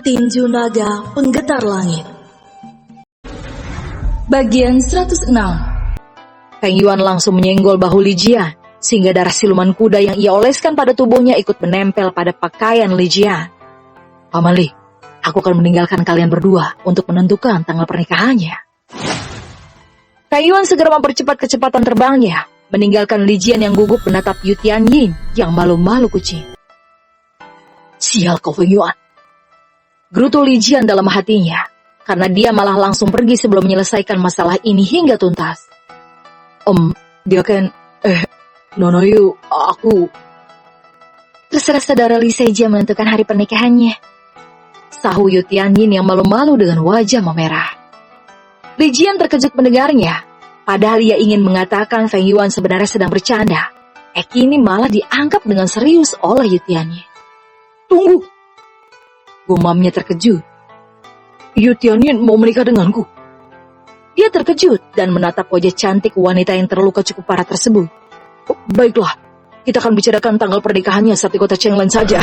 Tinju Naga Penggetar Langit. Bagian 106. Feng Yuan langsung menyenggol bahu Li Jian, sehingga darah siluman kuda yang ia oleskan pada tubuhnya ikut menempel pada pakaian Li Jian. Paman Li, aku akan meninggalkan kalian berdua untuk menentukan tanggal pernikahannya. Feng Yuan segera mempercepat kecepatan terbangnya, meninggalkan Li Jian yang gugup menatap Yu Tianyin yang malu-malu kucing. Sial kau Feng Yuan, gerutu Li Jian dalam hatinya, karena dia malah langsung pergi sebelum menyelesaikan masalah ini hingga tuntas. Dia kan, Nona Yu, aku... Terserah saudara Li saja menentukan hari pernikahannya, sahu Yu Tianyin yang malu-malu dengan wajah memerah. Li Jian terkejut mendengarnya, padahal ia ingin mengatakan Feng Yuan sebenarnya sedang bercanda. Kini malah dianggap dengan serius oleh Yu Tianyin. Tunggu! Gumamnya terkejut. Yu Tianyin mau menikah denganku. Dia terkejut dan menatap wajah cantik wanita yang terluka cukup parah tersebut. Baiklah, kita akan bicarakan tanggal pernikahannya saat di kota Chenglen saja.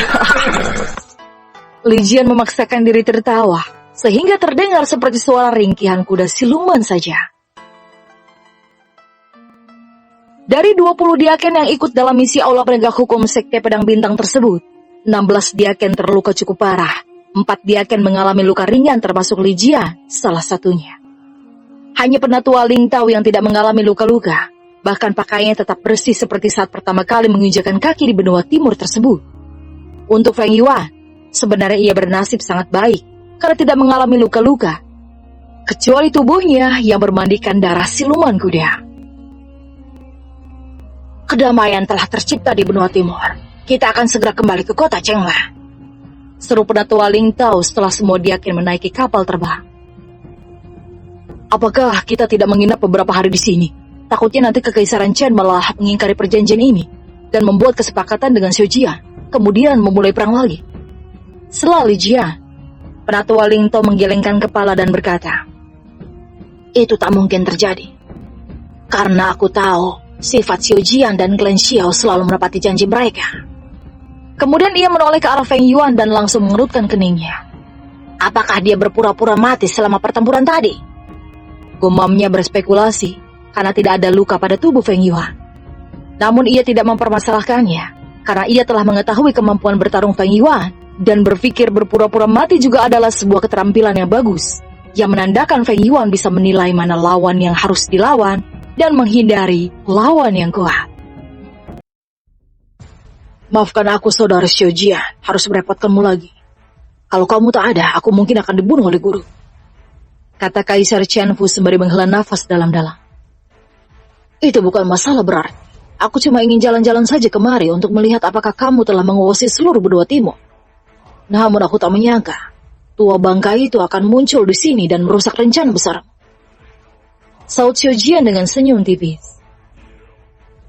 Li Jian memaksakan diri tertawa, sehingga terdengar seperti suara ringkihan kuda siluman saja. Dari 20 diaken yang ikut dalam misi Aula Penegak Hukum Sekte Pedang Bintang tersebut, 16 diaken terluka cukup parah. 4 diaken mengalami luka ringan termasuk Li Jian, salah satunya. Hanya penatua Ling Tao yang tidak mengalami luka-luka, bahkan pakaiannya tetap bersih seperti saat pertama kali menginjakan kaki di benua timur tersebut. Untuk Feng Yuan, sebenarnya ia bernasib sangat baik karena tidak mengalami luka-luka, kecuali tubuhnya yang bermandikan darah siluman kuda. Kedamaian telah tercipta di benua timur. Kita akan segera kembali ke kota Chenglen, seru penatua Ling Tao setelah semua diaken menaiki kapal terbang. Apakah kita tidak menginap beberapa hari di sini? Takutnya nanti Kekaisaran Chen malah mengingkari perjanjian ini dan membuat kesepakatan dengan Xiao Jian, kemudian memulai perang lagi. Setelah Li Jian, penatua Ling Tao menggelengkan kepala dan berkata, itu tak mungkin terjadi. Karena aku tahu sifat Xiao Jian dan klan Xiao selalu menepati janji mereka. Kemudian ia menoleh ke arah Feng Yuan dan langsung mengerutkan keningnya. Apakah dia berpura-pura mati selama pertempuran tadi? Gumamnya berspekulasi karena tidak ada luka pada tubuh Feng Yuan. Namun ia tidak mempermasalahkannya karena ia telah mengetahui kemampuan bertarung Feng Yuan dan berpikir berpura-pura mati juga adalah sebuah keterampilan yang bagus yang menandakan Feng Yuan bisa menilai mana lawan yang harus dilawan dan menghindari lawan yang kuat. Maafkan aku saudara Xiao Jian, harus merepotkanmu lagi. Kalau kamu tak ada, aku mungkin akan dibunuh oleh guru, kata Kaisar Qianfu sembari menghela nafas dalam-dalam. Itu bukan masalah berarti. Aku cuma ingin jalan-jalan saja kemari untuk melihat apakah kamu telah menguasai seluruh benua timur. Namun aku tak menyangka, tua bangka itu akan muncul di sini dan merusak rencana besar. Saud Xiao Jian dengan senyum tipis.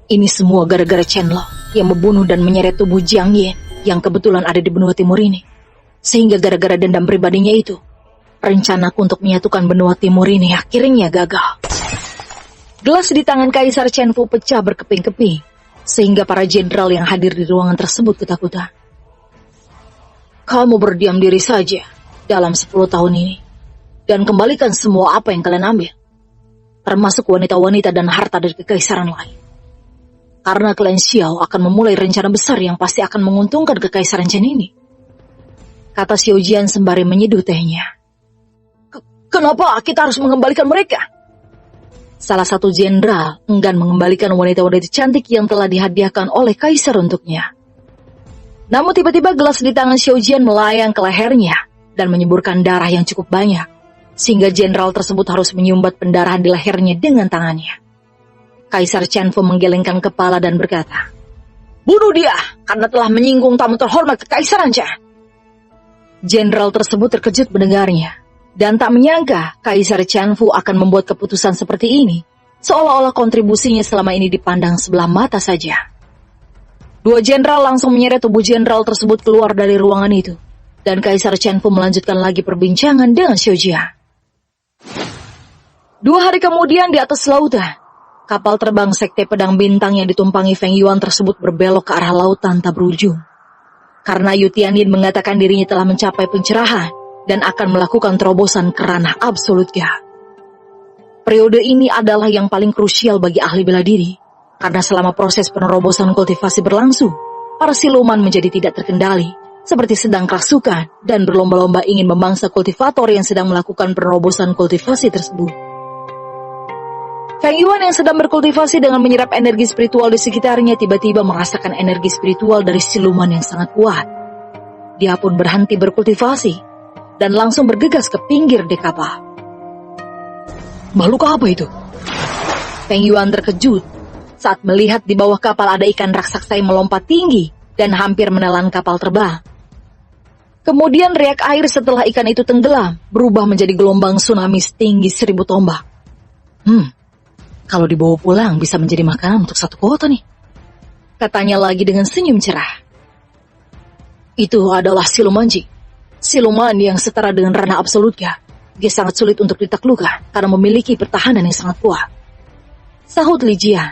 Ini semua gara-gara Chen Lo yang membunuh dan menyeret tubuh Jiang Yin yang kebetulan ada di benua timur ini. Sehingga gara-gara dendam pribadinya itu, rencanaku untuk menyatukan benua timur ini akhirnya gagal. Gelas di tangan Kaisar Qianfu pecah berkeping-keping, sehingga para jenderal yang hadir di ruangan tersebut ketakutan. Kamu berdiam diri saja dalam 10 tahun ini, dan kembalikan semua apa yang kalian ambil, termasuk wanita-wanita dan harta dari kekaisaran lain. Karena klan Xiao akan memulai rencana besar yang pasti akan menguntungkan kekaisaran Chen ini, kata Xiao Jian sembari menyeduh tehnya. Kenapa kita harus mengembalikan mereka? Salah satu jenderal enggan mengembalikan wanita-wanita cantik yang telah dihadiahkan oleh kaisar untuknya. Namun tiba-tiba gelas di tangan Xiao Jian melayang ke lehernya dan menyemburkan darah yang cukup banyak, sehingga jenderal tersebut harus menyumbat pendarahan di lehernya dengan tangannya. Kaisar Qianfu menggelengkan kepala dan berkata, bunuh dia karena telah menyinggung tamu terhormat kekaisaran Chen. Jenderal tersebut terkejut mendengarnya dan tak menyangka Kaisar Qianfu akan membuat keputusan seperti ini, seolah-olah kontribusinya selama ini dipandang sebelah mata saja. Dua jenderal langsung menyeret tubuh jenderal tersebut keluar dari ruangan itu, dan Kaisar Qianfu melanjutkan lagi perbincangan dengan Xiao Jian. 2 hari kemudian di atas lautan, kapal terbang Sekte Pedang Bintang yang ditumpangi Feng Yuan tersebut berbelok ke arah lautan tak berujung. Karena Yu Tianyin mengatakan dirinya telah mencapai pencerahan, dan akan melakukan terobosan ke ranah absolutnya. Periode ini adalah yang paling krusial bagi ahli bela diri, karena selama proses penerobosan kultivasi berlangsung, para siluman menjadi tidak terkendali, seperti sedang kerasukan dan berlomba-lomba ingin memangsa kultivator yang sedang melakukan penerobosan kultivasi tersebut. Feng Yuan yang sedang berkultivasi dengan menyerap energi spiritual di sekitarnya tiba-tiba merasakan energi spiritual dari siluman yang sangat kuat. Dia pun berhenti berkultivasi dan langsung bergegas ke pinggir dekapa. Makhluk apa itu? Feng Yuan terkejut saat melihat di bawah kapal ada ikan raksasa yang melompat tinggi dan hampir menelan kapal terbang. Kemudian riak air setelah ikan itu tenggelam berubah menjadi gelombang tsunami setinggi 1000 tombak. Kalau dibawa pulang bisa menjadi makanan untuk satu kota nih, katanya lagi dengan senyum cerah. Itu adalah siluman Ji, siluman yang setara dengan ranah absolutnya. Dia sangat sulit untuk ditaklukkan karena memiliki pertahanan yang sangat kuat, sahut Li Jia.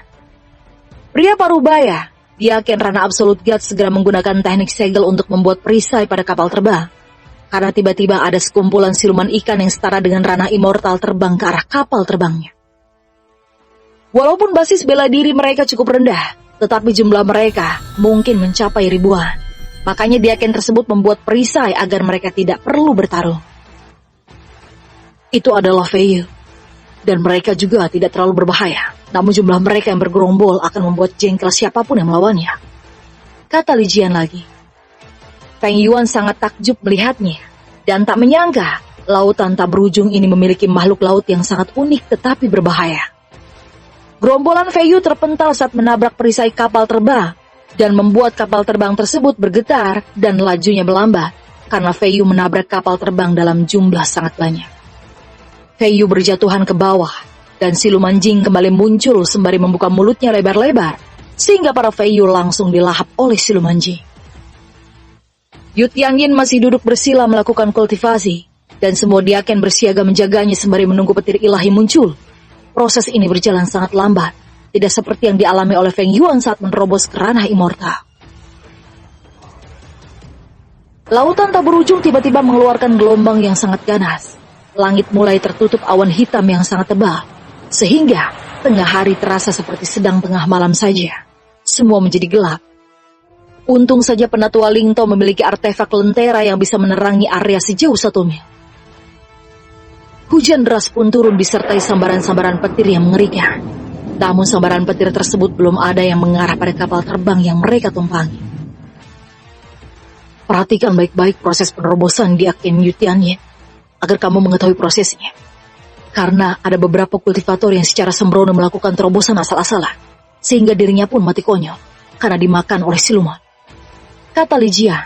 Pria parubaya, dia yakin ranah absolut God segera menggunakan teknik segel untuk membuat perisai pada kapal terbang. Karena tiba-tiba ada sekumpulan siluman ikan yang setara dengan ranah immortal terbang ke arah kapal terbangnya. Walaupun basis bela diri mereka cukup rendah, tetapi jumlah mereka mungkin mencapai ribuan. Makanya diaken tersebut membuat perisai agar mereka tidak perlu bertarung. Itu adalah Fei Yu, dan mereka juga tidak terlalu berbahaya. Namun jumlah mereka yang bergerombol akan membuat jengkel siapapun yang melawannya, kata Li Jian lagi. Feng Yuan sangat takjub melihatnya, dan tak menyangka lautan tak berujung ini memiliki makhluk laut yang sangat unik tetapi berbahaya. Gerombolan Fei Yu terpental saat menabrak perisai kapal terbang, dan membuat kapal terbang tersebut bergetar dan lajunya melambat, karena Fei Yu menabrak kapal terbang dalam jumlah sangat banyak. Fei Yu berjatuhan ke bawah, dan siluman Jing kembali muncul sembari membuka mulutnya lebar-lebar, sehingga para Fei Yu langsung dilahap oleh siluman Jing. Yu Tianyin masih duduk bersila melakukan kultivasi, dan semua diaken bersiaga menjaganya sembari menunggu petir ilahi muncul. Proses ini berjalan sangat lambat, tidak seperti yang dialami oleh Feng Yuan saat menerobos ke ranah immortal. Lautan tak berujung tiba-tiba mengeluarkan gelombang yang sangat ganas. Langit mulai tertutup awan hitam yang sangat tebal, sehingga tengah hari terasa seperti sedang tengah malam saja. Semua menjadi gelap. Untung saja Penatua Lingto memiliki artefak lentera yang bisa menerangi area sejauh 1 mil. Hujan deras pun turun disertai sambaran-sambaran petir yang mengerikan. Namun sambaran petir tersebut belum ada yang mengarah pada kapal terbang yang mereka tumpangi. Perhatikan baik-baik proses penerobosan di Aken Yu Tianyin, agar kamu mengetahui prosesnya. Karena ada beberapa kultivator yang secara sembrono melakukan terobosan asal-asalan, sehingga dirinya pun mati konyol karena dimakan oleh siluman, kata Li Jia.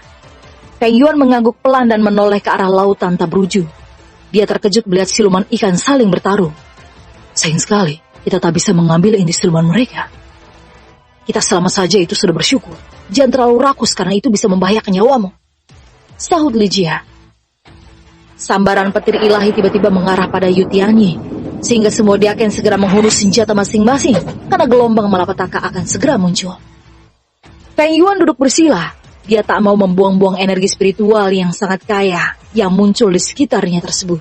Feng Yuan mengangguk pelan dan menoleh ke arah lautan tak berujung. Dia terkejut melihat siluman ikan saling bertarung. Sayang sekali, kita tak bisa mengambil inti siluman mereka. Kita selamat saja itu sudah bersyukur. Jangan terlalu rakus karena itu bisa membahayakan nyawamu, sahut Li Jia. Sambaran petir ilahi tiba-tiba mengarah pada Yu Tianyin, sehingga semua diaken segera menghunus senjata masing-masing, karena gelombang malapetaka akan segera muncul. Feng Yuan duduk bersila. Dia tak mau membuang-buang energi spiritual yang sangat kaya yang muncul di sekitarnya tersebut.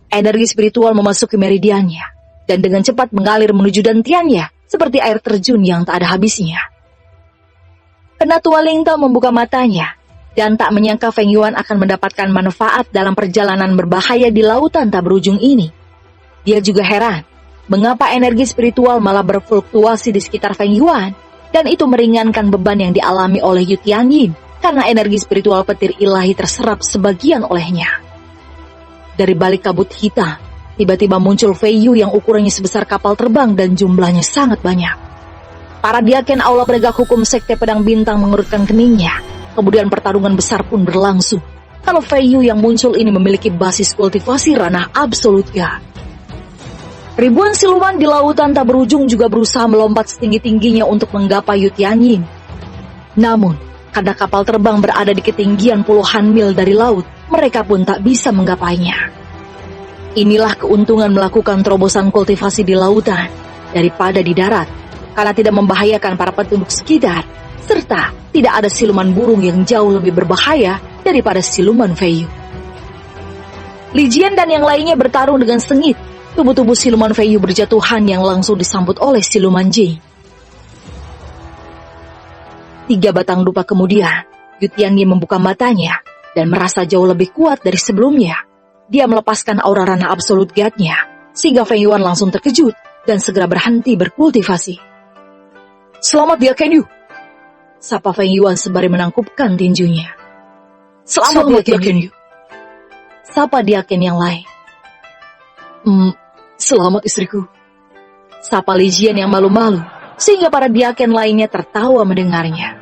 Energi spiritual memasuki meridiannya, dan dengan cepat mengalir menuju dantiannya, seperti air terjun yang tak ada habisnya. Penatua Lingto membuka matanya, dan tak menyangka Feng Yuan akan mendapatkan manfaat dalam perjalanan berbahaya di lautan tak berujung ini. Dia juga heran, mengapa energi spiritual malah berfluktuasi di sekitar Feng Yuan, dan itu meringankan beban yang dialami oleh Yu Tianyin, karena energi spiritual petir ilahi terserap sebagian olehnya. Dari balik kabut hitam, tiba-tiba muncul Fei Yu yang ukurannya sebesar kapal terbang dan jumlahnya sangat banyak. Para diaken aula penegak hukum Sekte Pedang Bintang mengerutkan keningnya. Kemudian pertarungan besar pun berlangsung. Kalau Fei Yu yang muncul ini memiliki basis kultivasi ranah absolut God. Ribuan siluman di lautan tak berujung juga berusaha melompat setinggi-tingginya untuk menggapai Yu Tianyin. Namun, karena kapal terbang berada di ketinggian puluhan mil dari laut, mereka pun tak bisa menggapainya. Inilah keuntungan melakukan terobosan kultivasi di lautan daripada di darat, karena tidak membahayakan para penduduk sekitar, serta tidak ada siluman burung yang jauh lebih berbahaya daripada siluman Fei Yu. Li Jian dan yang lainnya bertarung dengan sengit. Tubuh-tubuh siluman Fei Yu berjatuhan yang langsung disambut oleh siluman Ji. 3 batang dupa kemudian, Yu Tianyi membuka matanya dan merasa jauh lebih kuat dari sebelumnya. Dia melepaskan aura ranah absolut God-nya, sehingga Feng Yuan langsung terkejut dan segera berhenti berkultivasi. "Selamat Diaken Yu," sapa Feng Yuan sembari menangkupkan tinjunya. Selamat Diaken Yu, sapa Diaken yang lain. Selamat istriku, sapa Li Jian yang malu-malu, sehingga para Diaken lainnya tertawa mendengarnya.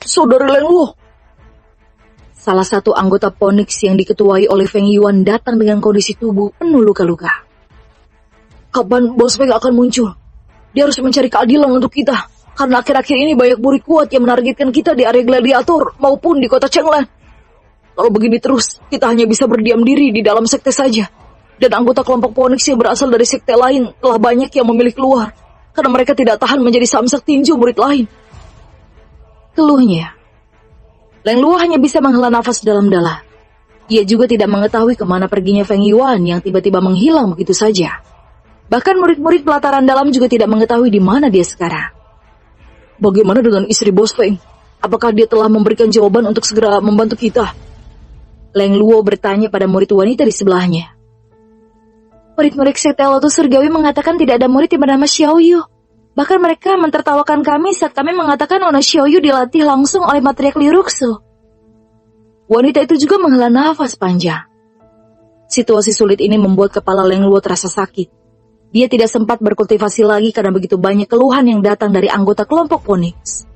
"Saudari Leng Luo," salah satu anggota Ponix yang diketuai oleh Feng Yuan datang dengan kondisi tubuh penuh luka-luka. "Kapan Bos Feng akan muncul? Dia harus mencari keadilan untuk kita, karena akhir-akhir ini banyak murid kuat yang menargetkan kita di area gladiator maupun di kota Chenglan. Kalau begini terus, kita hanya bisa berdiam diri di dalam sekte saja. Dan anggota kelompok Ponix yang berasal dari sekte lain telah banyak yang memilih keluar, karena mereka tidak tahan menjadi samsak tinju murid lain," keluhnya. Leng Luo hanya bisa menghela nafas dalam-dalam. Ia juga tidak mengetahui kemana perginya Feng Yuan yang tiba-tiba menghilang begitu saja. Bahkan murid-murid pelataran dalam juga tidak mengetahui di mana dia sekarang. "Bagaimana dengan istri Bos Feng? Apakah dia telah memberikan jawaban untuk segera membantu kita?" Leng Luo bertanya pada murid wanita di sebelahnya. "Murid-murid sekte Lotus Surgawi mengatakan tidak ada murid yang bernama Xiao Yu. Bahkan mereka mentertawakan kami saat kami mengatakan Nona Xiao Yu dilatih langsung oleh matriark Li Ruxu." Wanita itu juga menghela nafas panjang. Situasi sulit ini membuat kepala Leng Luo terasa sakit. Dia tidak sempat berkultivasi lagi karena begitu banyak keluhan yang datang dari anggota kelompok Ponix.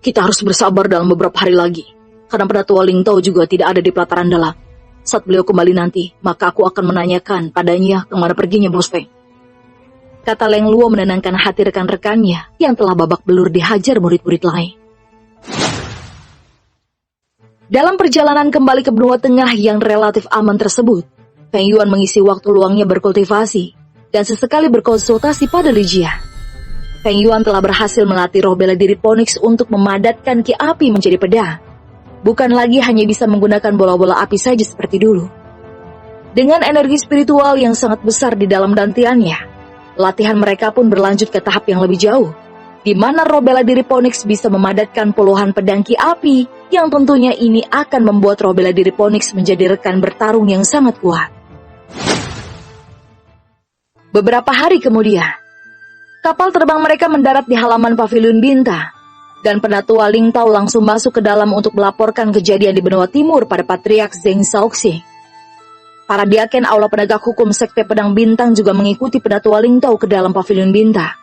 "Kita harus bersabar dalam beberapa hari lagi, karena Penatua Ling Tao juga tidak ada di pelataran dalam. Saat beliau kembali nanti, maka aku akan menanyakan padanya kemana perginya Bos Feng," kata Leng Luo menenangkan hati rekan-rekannya yang telah babak belur dihajar murid-murid lain. Dalam perjalanan kembali ke benua tengah yang relatif aman tersebut, Feng Yuan mengisi waktu luangnya berkultivasi dan sesekali berkonsultasi pada Li Jia. Feng Yuan telah berhasil melatih roh bela diri Ponix untuk memadatkan ki api menjadi pedang. Bukan lagi hanya bisa menggunakan bola-bola api saja seperti dulu. Dengan energi spiritual yang sangat besar di dalam dantiannya, latihan mereka pun berlanjut ke tahap yang lebih jauh, di mana roh bela diri Ponix bisa memadatkan puluhan pedang ki api, yang tentunya ini akan membuat roh bela diri Ponix menjadi rekan bertarung yang sangat kuat. Beberapa hari kemudian, kapal terbang mereka mendarat di halaman pavilion bintang, dan Penatua Ling Tao langsung masuk ke dalam untuk melaporkan kejadian di benua timur pada Patriark Zheng Shaoxing. Para diaken aula penegak hukum sekte pedang bintang juga mengikuti Penatua Ling Tao ke dalam pavilion bintang,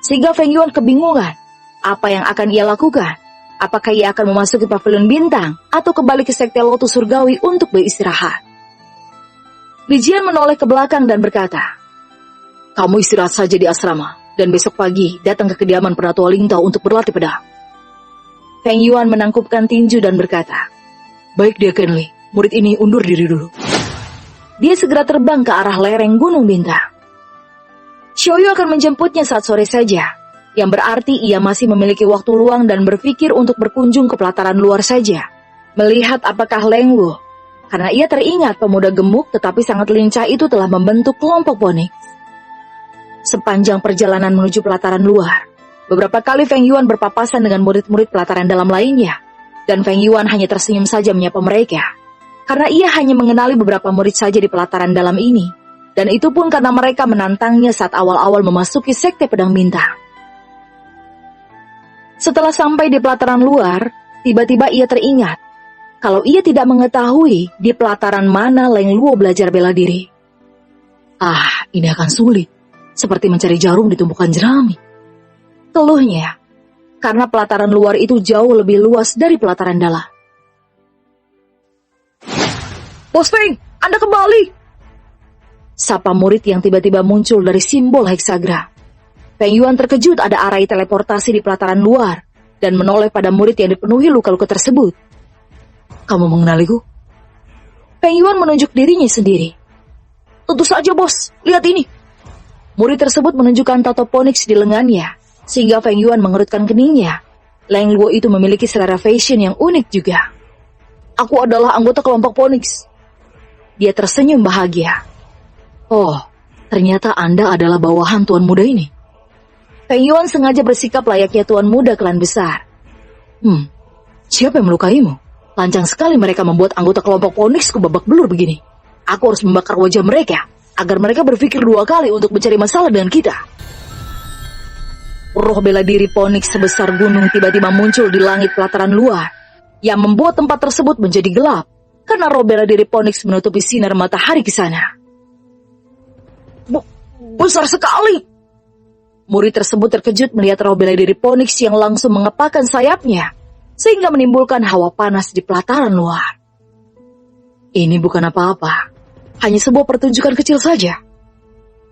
sehingga Feng Yuan kebingungan apa yang akan ia lakukan. Apakah ia akan memasuki pavilion bintang atau kembali ke sekte Lotus Surgawi untuk beristirahat? Li Jian menoleh ke belakang dan berkata, "Kamu istirahat saja di asrama, dan besok pagi datang ke kediaman Penatua Ling Tao untuk berlatih pedang." Feng Yuan menangkupkan tinju dan berkata, "Baik Diaken Li, murid ini undur diri dulu." Dia segera terbang ke arah lereng Gunung Bintang. Xiao Yu akan menjemputnya saat sore saja, yang berarti ia masih memiliki waktu luang dan berpikir untuk berkunjung ke pelataran luar saja, melihat apakah Leng Luo, karena ia teringat pemuda gemuk tetapi sangat lincah itu telah membentuk kelompok Ponix. Sepanjang perjalanan menuju pelataran luar, beberapa kali Feng Yuan berpapasan dengan murid-murid pelataran dalam lainnya, dan Feng Yuan hanya tersenyum saja menyapa mereka, karena ia hanya mengenali beberapa murid saja di pelataran dalam ini, dan itu pun karena mereka menantangnya saat awal-awal memasuki sekte pedang bintang. Setelah sampai di pelataran luar, tiba-tiba ia teringat kalau ia tidak mengetahui di pelataran mana Leng Luo belajar bela diri. Ini akan sulit, seperti mencari jarum di tumpukan jerami, keluhnya, karena pelataran luar itu jauh lebih luas dari pelataran dalam. "Bos Feng, Anda kembali!" sapa murid yang tiba-tiba muncul dari simbol heksagram. Feng Yuan terkejut ada arai teleportasi di pelataran luar dan menoleh pada murid yang dipenuhi luka-luka tersebut. "Kamu mengenaliku?" Feng Yuan menunjuk dirinya sendiri. "Tentu saja bos, lihat ini." Murid tersebut menunjukkan tato Ponix di lengannya, sehingga Feng Yuan mengerutkan keningnya Leng Luo itu memiliki selera fashion yang unik juga. Aku adalah anggota kelompok Phoenix. Dia tersenyum bahagia. Oh, ternyata Anda adalah bawahan tuan muda ini. Feng Yuan sengaja bersikap layaknya tuan muda klan besar. Siapa yang melukaimu? Lancang sekali mereka membuat anggota kelompok Phoenix babak belur begini. Aku harus membakar wajah mereka, agar mereka berpikir 2 kali untuk mencari masalah dengan kita. Roh bela diri Phoenix sebesar gunung tiba-tiba muncul di langit pelataran luar, yang membuat tempat tersebut menjadi gelap, karena roh bela diri Phoenix menutupi sinar matahari ke sana. Besar sekali! Murid tersebut terkejut melihat roh bela diri Phoenix yang langsung mengepakkan sayapnya, sehingga menimbulkan hawa panas di pelataran luar. Ini bukan apa-apa, hanya sebuah pertunjukan kecil saja.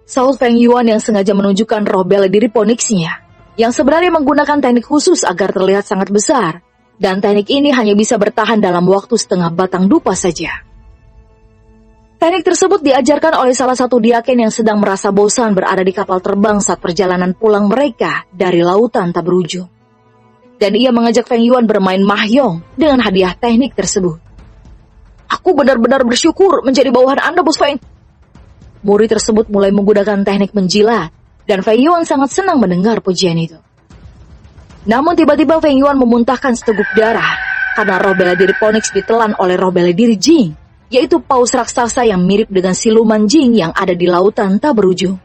Saud Feng Yuan yang sengaja menunjukkan roh bela diri Phoenix-nya, yang sebenarnya menggunakan teknik khusus agar terlihat sangat besar, dan teknik ini hanya bisa bertahan dalam waktu setengah batang dupa saja. Teknik tersebut diajarkan oleh salah satu diaken yang sedang merasa bosan berada di kapal terbang saat perjalanan pulang mereka dari lautan tak berujung. Dan ia mengajak Feng Yuan bermain mahjong dengan hadiah teknik tersebut. Aku benar-benar bersyukur menjadi bawahan Anda, Bos Feng. Murid tersebut mulai menggunakan teknik menjilat, dan Feng Yuan sangat senang mendengar pujian itu. Namun tiba-tiba Feng Yuan memuntahkan seteguk darah, karena roh bela diri Phoenix ditelan oleh roh bela diri Jing, yaitu paus raksasa yang mirip dengan siluman Jing yang ada di lautan tak berujung.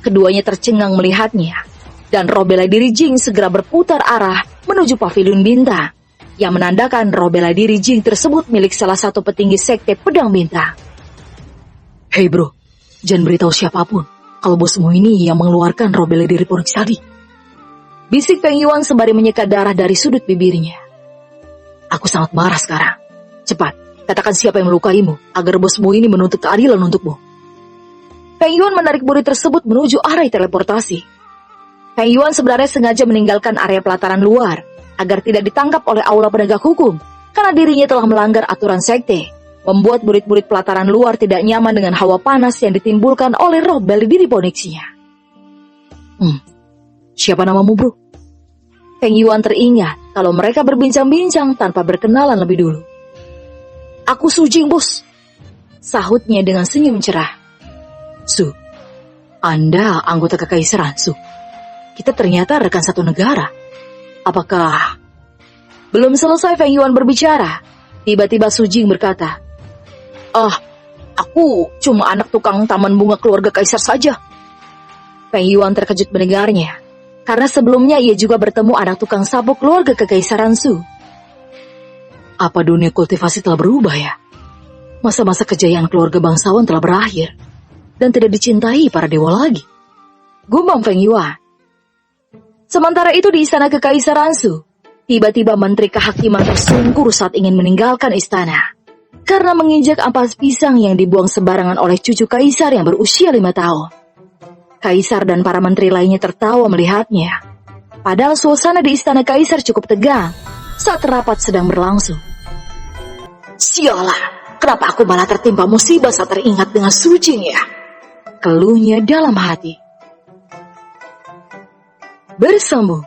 Keduanya tercengang melihatnya, dan roh bela diri Jing segera berputar arah menuju pavilion bintang, yang menandakan roh bela diri Jing tersebut milik salah satu petinggi sekte pedang bintang. Hei bro, jangan beritahu siapapun kalau bosmu ini yang mengeluarkan roh bela diri Phoenix tadi. Bisik Feng Yuan sembari menyeka darah dari sudut bibirnya. Aku sangat marah sekarang. Cepat, katakan siapa yang melukaimu, agar bosmu ini menuntut keadilan untukmu. Feng Yuan menarik murid tersebut menuju arah teleportasi. Feng Yuan sebenarnya sengaja meninggalkan area pelataran luar, agar tidak ditangkap oleh aura penegak hukum, karena dirinya telah melanggar aturan sekte, membuat murid-murid pelataran luar tidak nyaman dengan hawa panas yang ditimbulkan oleh roh bela diri Phoenix-nya. Siapa namamu, bro? Feng Yuan teringat kalau mereka berbincang-bincang tanpa berkenalan lebih dulu. Aku Su Jing, bos, sahutnya dengan senyum cerah. Su, Anda anggota kekaisaran, Su. Kita ternyata rekan satu negara. Apakah... Belum selesai Feng Yuan berbicara, tiba-tiba Su Jing berkata, aku cuma anak tukang taman bunga keluarga kaisar saja. Feng Yuan terkejut mendengarnya, karena sebelumnya ia juga bertemu anak tukang sapu keluarga kekaisaran Su. Apa dunia kultivasi telah berubah ya? Masa-masa kejayaan keluarga bangsawan telah berakhir, dan tidak dicintai para dewa lagi. Gumam Feng Yuan. Sementara itu di istana kekaisaran Su, tiba-tiba menteri kehakiman tersungkur saat ingin meninggalkan istana, karena menginjak ampas pisang yang dibuang sembarangan oleh cucu kaisar yang berusia 5 tahun. Kaisar dan para menteri lainnya tertawa melihatnya, padahal suasana di istana kaisar cukup tegang saat rapat sedang berlangsung. Sialah, kenapa aku malah tertimpa musibah saat teringat dengan Su Jing ya? Keluhnya dalam hati. Bersambung.